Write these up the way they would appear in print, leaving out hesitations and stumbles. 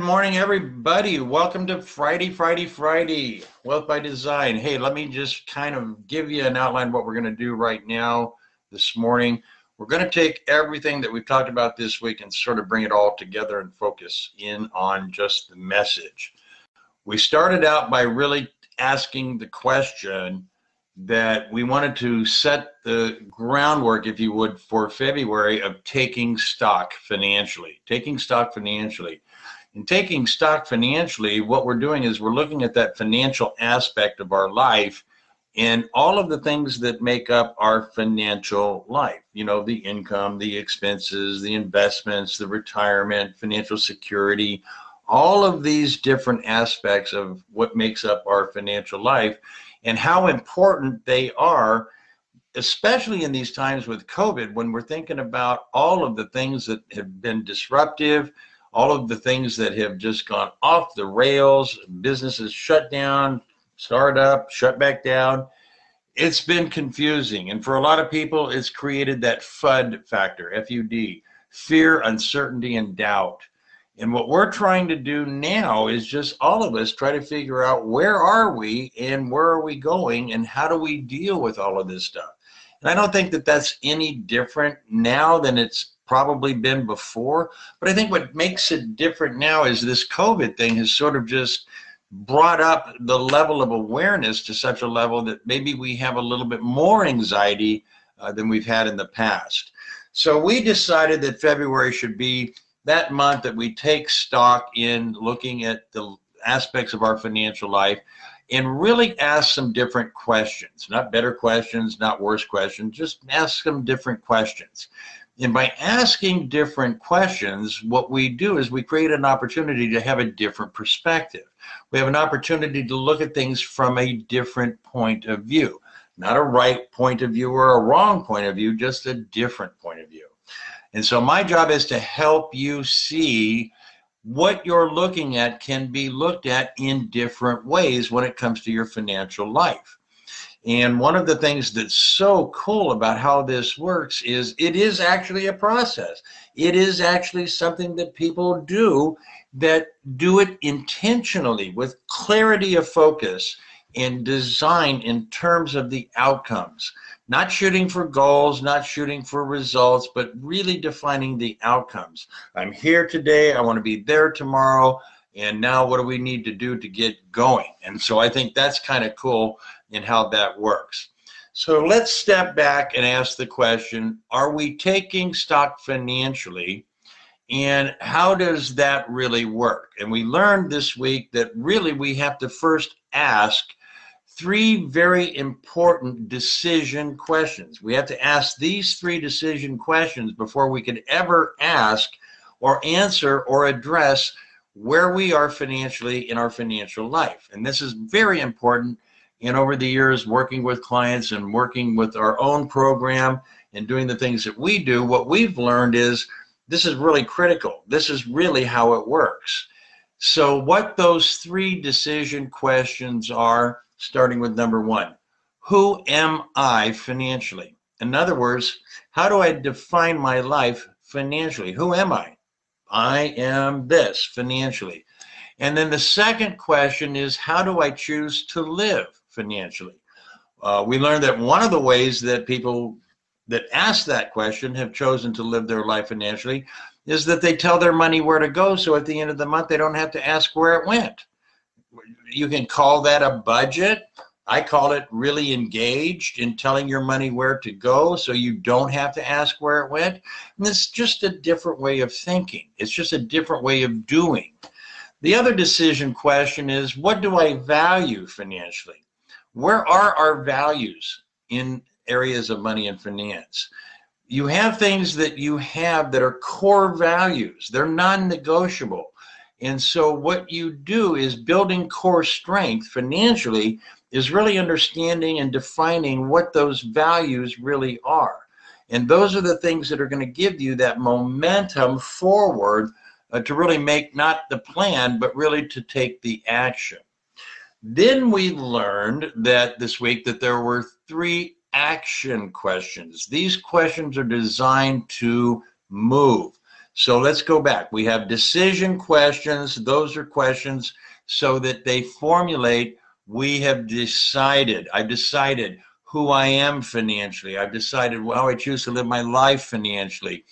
morning, everybody. Welcome to Friday. Wealth by Design. Hey, let me just kind of give you an outline of what we're going to do right now this morning. We're going to take everything that we've talked about this week and sort of bring it all together and focus in on just the message. We started out by really asking the question that we wanted to set the groundwork, if you would, for February of taking stock financially. In taking stock financially, what we're doing is we're looking at that financial aspect of our life and all of the things that make up our financial life. You know, the income, the expenses, the investments, the retirement, financial security, all of these different aspects of what makes up our financial life and how important they are, especially in these times with COVID, when we're thinking about all of the things that have been disruptive, all of the things that have just gone off the rails, businesses shut down, start up, shut back down. It's been confusing. And for a lot of people, it's created that FUD factor, F-U-D, fear, uncertainty, and doubt. And what we're trying to do now is just all of us try to figure out where are we and where are we going and how do we deal with all of this stuff. And I don't think that that's any different now than it's probably been before. But I think what makes it different now is this COVID thing has sort of just brought up the level of awareness to such a level that maybe we have a little bit more anxiety than we've had in the past. So we decided that February should be that month that we take stock in looking at the aspects of our financial life and really ask some different questions, not better questions, not worse questions, just ask some different questions. And by asking different questions, what we do is we create an opportunity to have a different perspective. We have an opportunity to look at things from a different point of view, not a right point of view or a wrong point of view, just a different point of view. And so my job is to help you see what you're looking at can be looked at in different ways when it comes to your financial life. And one of the things that's so cool about how this works is it is actually a process. It is actually something that people do that do it intentionally with clarity of focus and design in terms of the outcomes. Not shooting for goals, not shooting for results, but really defining the outcomes. I'm here today, I want to be there tomorrow, and now what do we need to do to get going? And so I think that's kind of cool in how that works. So let's step back and ask the question, are we taking stock financially, and how does that really work? And we learned this week that really we have to first ask three very important decision questions. We have to ask these three decision questions before we could ever ask or answer or address where we are financially in our financial life. And this is very important. And over the years, working with clients and working with our own program and doing the things that we do, what we've learned is this is really critical. This is really how it works. So what those three decision questions are, starting with number one, who am I financially? In other words, how do I define my life financially? Who am I? I am this financially. And then the second question is, how do I choose to live financially? We learned that one of the ways that people that ask that question have chosen to live their life financially is that they tell their money where to go, so at the end of the month they don't have to ask where it went. You can call that a budget. I call it really engaged in telling your money where to go so you don't have to ask where it went. And it's just a different way of thinking. It's just a different way of doing. The other decision question is, what do I value financially? Where are our values in areas of money and finance? You have things that you have that are core values. They're non-negotiable. And so what you do is building core strength financially is really understanding and defining what those values really are. And those are the things that are going to give you that momentum forward to really make not the plan, but really to take the action. Then we learned that this week that there were three action questions. These questions are designed to move. So let's go back. We have decision questions. Those are questions so that they formulate, we have decided. I've decided who I am financially. I've decided how I choose to live my life financially.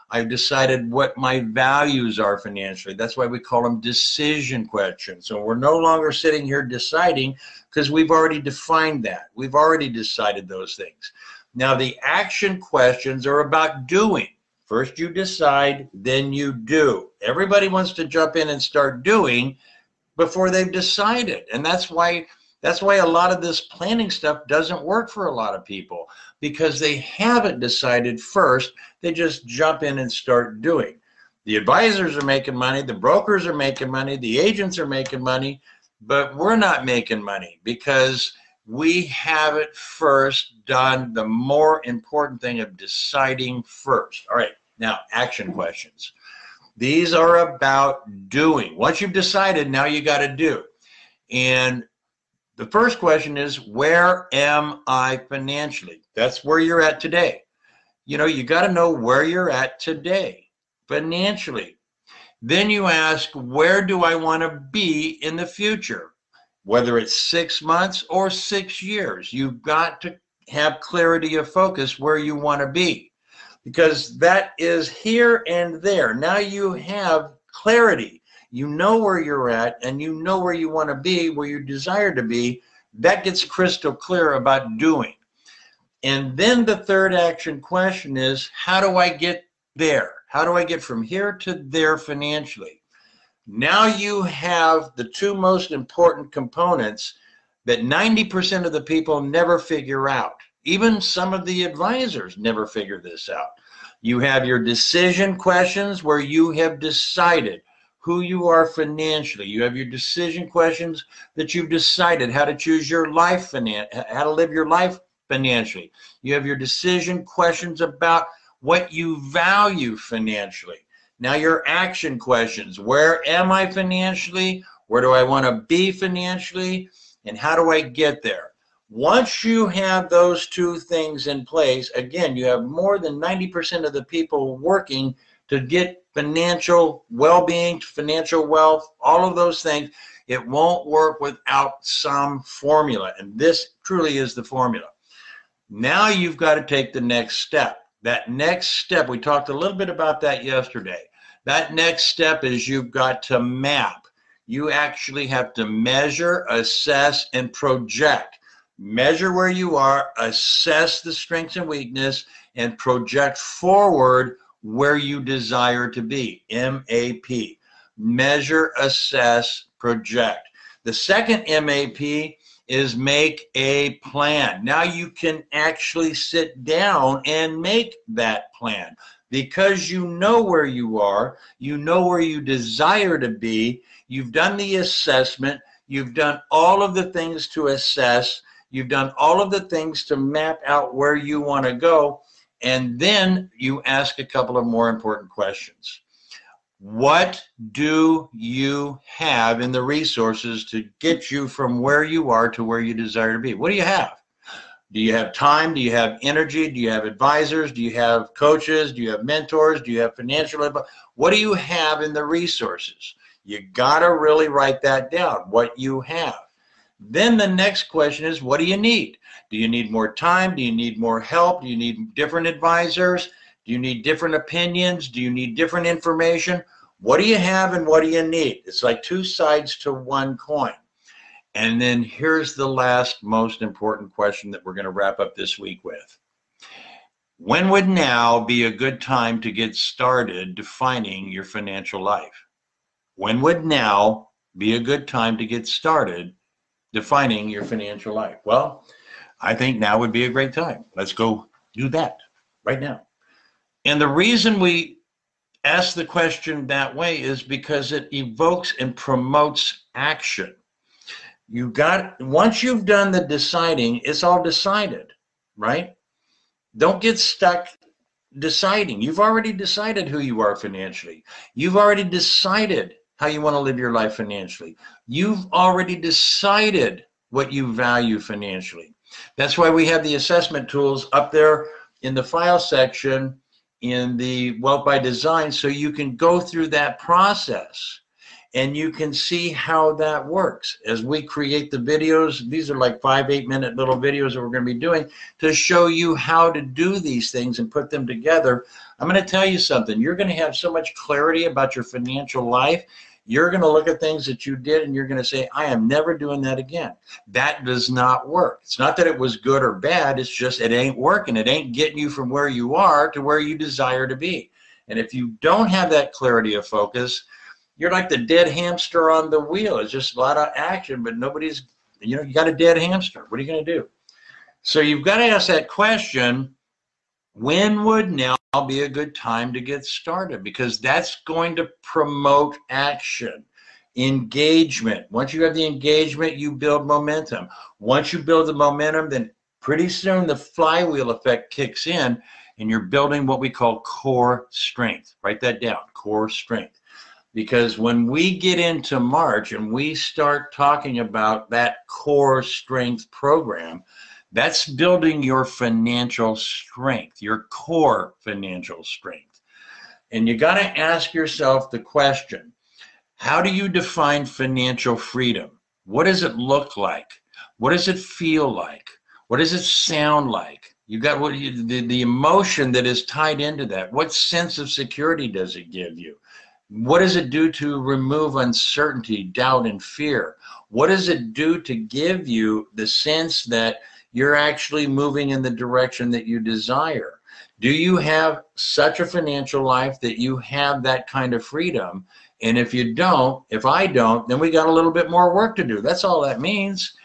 I've decided what my values are financially. That's why we call them decision questions. So we're no longer sitting here deciding, because we've already defined that. We've already decided those things. Now the action questions are about doing. First you decide, then you do. Everybody wants to jump in and start doing before they've decided. And that's why a lot of this planning stuff doesn't work for a lot of people, because they haven't decided first. They just jump in and start doing. The advisors are making money, the brokers are making money, the agents are making money, but we're not making money because we haven't first done the more important thing of deciding first. All right, now action questions. These are about doing. Once you've decided, now you got to do. And the first question is, where am I financially? That's where you're at today. You know, you got to know where you're at today financially. Then you ask, where do I want to be in the future? Whether it's 6 months or 6 years, you've got to have clarity of focus where you want to be, because that is here and there. Now you have clarity. You know where you're at, and you know where you want to be, where you desire to be. That gets crystal clear about doing. And then the third action question is, how do I get there? How do I get from here to there financially? Now you have the two most important components that 90% of the people never figure out. Even some of the advisors never figure this out. You have your decision questions where you have decided who you are financially. You have your decision questions that you've decided how to choose your life, how to live your life financially. You have your decision questions about what you value financially. Now your action questions, where am I financially? Where do I want to be financially? And how do I get there? Once you have those two things in place, again, you have more than 90% of the people working to get financial well-being, financial wealth, all of those things. It won't work without some formula. And this truly is the formula. Now you've got to take the next step. That next step, we talked a little bit about that yesterday. That next step is you've got to map. You actually have to measure, assess, and project. Measure where you are, assess the strengths and weakness, and project forward where you desire to be. MAP. Measure, assess, project. The second MAP is make a plan. Now you can actually sit down and make that plan, because you know where you are, you know where you desire to be, you've done the assessment, you've done all of the things to assess, you've done all of the things to map out where you want to go, and then you ask a couple of more important questions. What do you have in the resources to get you from where you are to where you desire to be? What do you have? Do you have time? Do you have energy? Do you have advisors? Do you have coaches? Do you have mentors? Do you have financial advice? What do you have in the resources? You got to really write that down, what you have. Then the next question is, what do you need? Do you need more time? Do you need more help? Do you need different advisors? Do you need different opinions? Do you need different information? What do you have and what do you need? It's like two sides to one coin. And then here's the last most important question that we're going to wrap up this week with. When would now be a good time to get started defining your financial life? When would now be a good time to get started defining your financial life? Well, I think now would be a great time. Let's go do that right now. And the reason we ask the question that way is because it evokes and promotes action. Once you've done the deciding, it's all decided, right? Don't get stuck deciding. You've already decided who you are financially. You've already decided how you want to live your life financially. You've already decided what you value financially. That's why we have the assessment tools up there in the file section in the Wealth by Design, so you can go through that process and you can see how that works. As we create the videos, these are like 5-8 minute little videos that we're going to be doing to show you how to do these things and put them together. I'm going to tell you something. You're going to have so much clarity about your financial life. You're going to look at things that you did and you're going to say, I am never doing that again. That does not work. It's not that it was good or bad. It's just it ain't working. It ain't getting you from where you are to where you desire to be. And if you don't have that clarity of focus, you're like the dead hamster on the wheel. It's just a lot of action, but nobody's, you got a dead hamster. What are you going to do? So you've got to ask that question, when would now be a good time to get started? Because that's going to promote action, engagement. Once you have the engagement, you build momentum. Once you build the momentum, then pretty soon the flywheel effect kicks in and you're building what we call core strength. Write that down, core strength. Because when we get into March and we start talking about that core strength program, that's building your financial strength, your core financial strength. And you got to ask yourself the question, how do you define financial freedom? What does it look like? What does it feel like? What does it sound like? You got the emotion that is tied into that. What sense of security does it give you? What does it do to remove uncertainty, doubt, and fear? What does it do to give you the sense that you're actually moving in the direction that you desire? Do you have such a financial life that you have that kind of freedom? And if you don't, if I don't, then we got a little bit more work to do. That's all that means.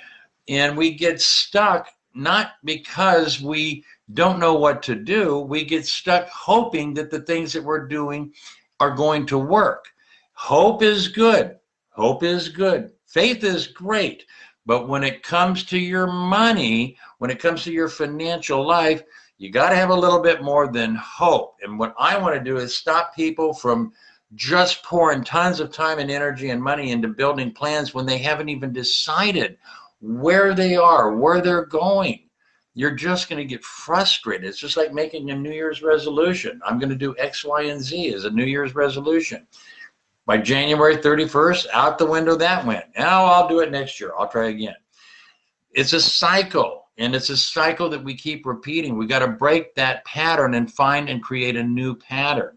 And we get stuck, not because we don't know what to do. We get stuck hoping that the things that we're doing are going to work. Hope is good. Hope is good. Faith is great. But when it comes to your money, when it comes to your financial life, you got to have a little bit more than hope. And what I want to do is stop people from just pouring tons of time and energy and money into building plans when they haven't even decided where they are, where they're going. You're just going to get frustrated. It's just like making a New Year's resolution. I'm going to do X, Y, and Z as a New Year's resolution. By January 31st, out the window that went. Now I'll do it next year. I'll try again. It's a cycle, and it's a cycle that we keep repeating. We got to break that pattern and find and create a new pattern.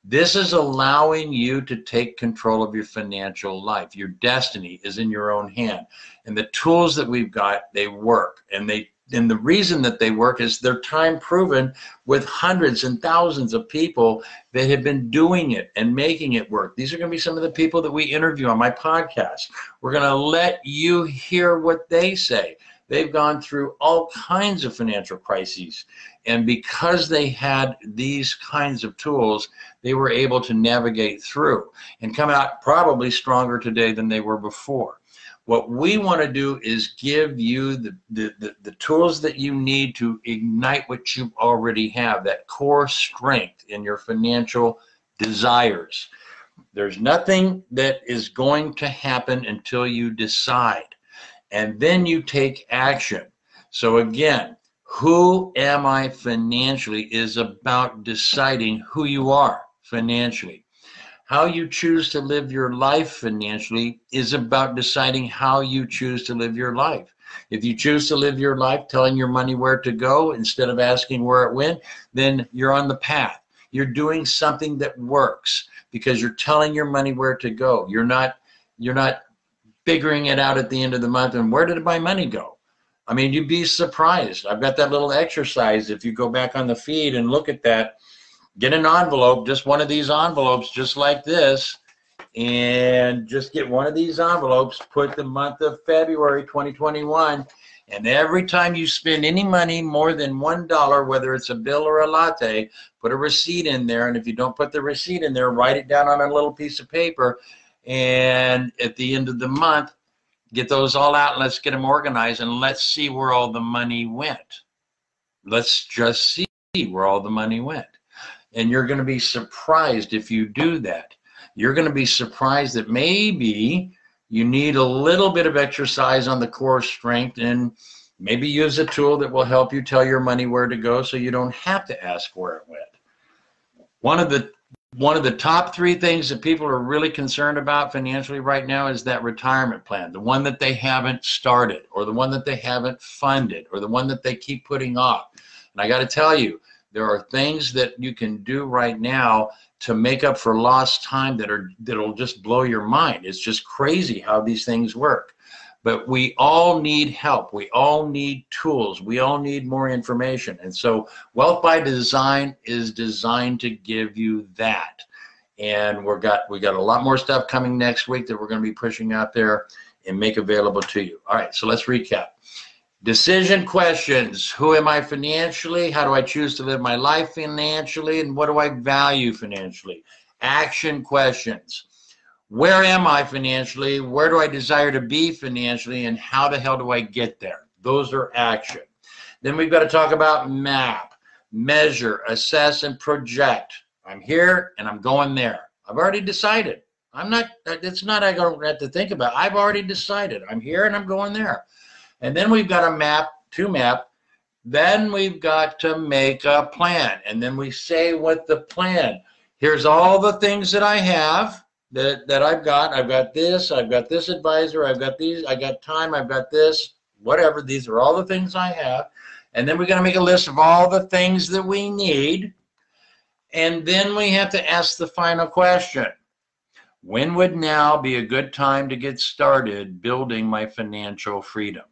This is allowing you to take control of your financial life. Your destiny is in your own hand. And the tools that we've got, they work. And the reason that they work is they're time proven with hundreds and thousands of people that have been doing it and making it work. These are going to be some of the people that we interview on my podcast. We're going to let you hear what they say. They've gone through all kinds of financial crises. And because they had these kinds of tools, they were able to navigate through and come out probably stronger today than they were before. What we want to do is give you the tools that you need to ignite what you already have, that core strength in your financial desires. There's nothing that is going to happen until you decide, and then you take action. So again, who am I financially is about deciding who you are financially. How you choose to live your life financially is about deciding how you choose to live your life. If you choose to live your life telling your money where to go instead of asking where it went, then you're on the path. You're doing something that works because you're telling your money where to go. You're not figuring it out at the end of the month and where did my money go? I mean, you'd be surprised. I've got that little exercise. If you go back on the feed and look at that, get an envelope, just one of these envelopes, just like this, and just get one of these envelopes, put the month of February 2021, and every time you spend any money more than $1, whether it's a bill or a latte, put a receipt in there, and if you don't put the receipt in there, write it down on a little piece of paper, and at the end of the month, get those all out, and let's get them organized, and let's see where all the money went. Let's just see where all the money went. And you're going to be surprised if you do that. You're going to be surprised that maybe you need a little bit of exercise on the core strength and maybe use a tool that will help you tell your money where to go so you don't have to ask where it went. One of the top three things that people are really concerned about financially right now is that retirement plan, the one that they haven't started, or the one that they haven't funded, or the one that they keep putting off. And I got to tell you, there are things that you can do right now to make up for lost time that'll just blow your mind. It's just crazy how these things work. But we all need help. We all need tools. We all need more information. And so Wealth by Design is designed to give you that. And we got a lot more stuff coming next week that we're going to be pushing out there and make available to you. All right, so let's recap. Decision questions. Who am I financially? How do I choose to live my life financially? And what do I value financially? Action questions. Where am I financially? Where do I desire to be financially? And how the hell do I get there? Those are action. Then we've got to talk about map, measure, assess, and project. I'm here and I'm going there. I've already decided. It's not I don't have to think about it. I've already decided. I'm here and I'm going there. And then we've got to map. Then we've got to make a plan. And then we say what the plan. Here's all the things that I have. That I've got this advisor, I've got these, I got time, I've got this, whatever. These are all the things I have. And then we're going to make a list of all the things that we need. And then we have to ask the final question. When would now be a good time to get started building my financial freedom?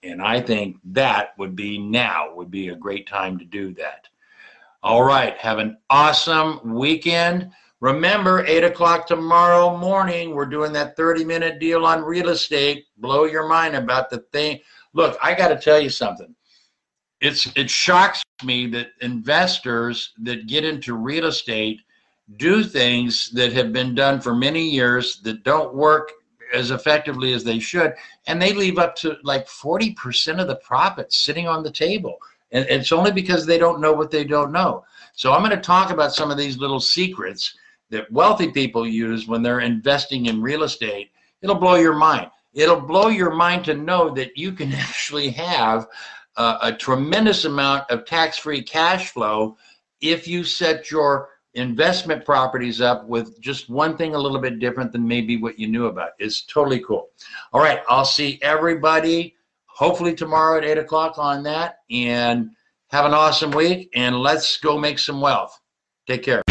And I think that would be now would be a great time to do that. All right, have an awesome weekend. Remember, 8 o'clock tomorrow morning, we're doing that 30-minute deal on real estate. Blow your mind about the thing. Look, I got to tell you something. It shocks me that investors that get into real estate do things that have been done for many years that don't work as effectively as they should, and they leave up to like 40% of the profits sitting on the table. And it's only because they don't know what they don't know. So I'm going to talk about some of these little secrets that wealthy people use when they're investing in real estate. It'll blow your mind. It'll blow your mind to know that you can actually have a tremendous amount of tax-free cash flow if you set your investment properties up with just one thing a little bit different than maybe what you knew about. It's totally cool. All right, I'll see everybody hopefully tomorrow at 8 o'clock on that, and have an awesome week, and let's go make some wealth. Take care.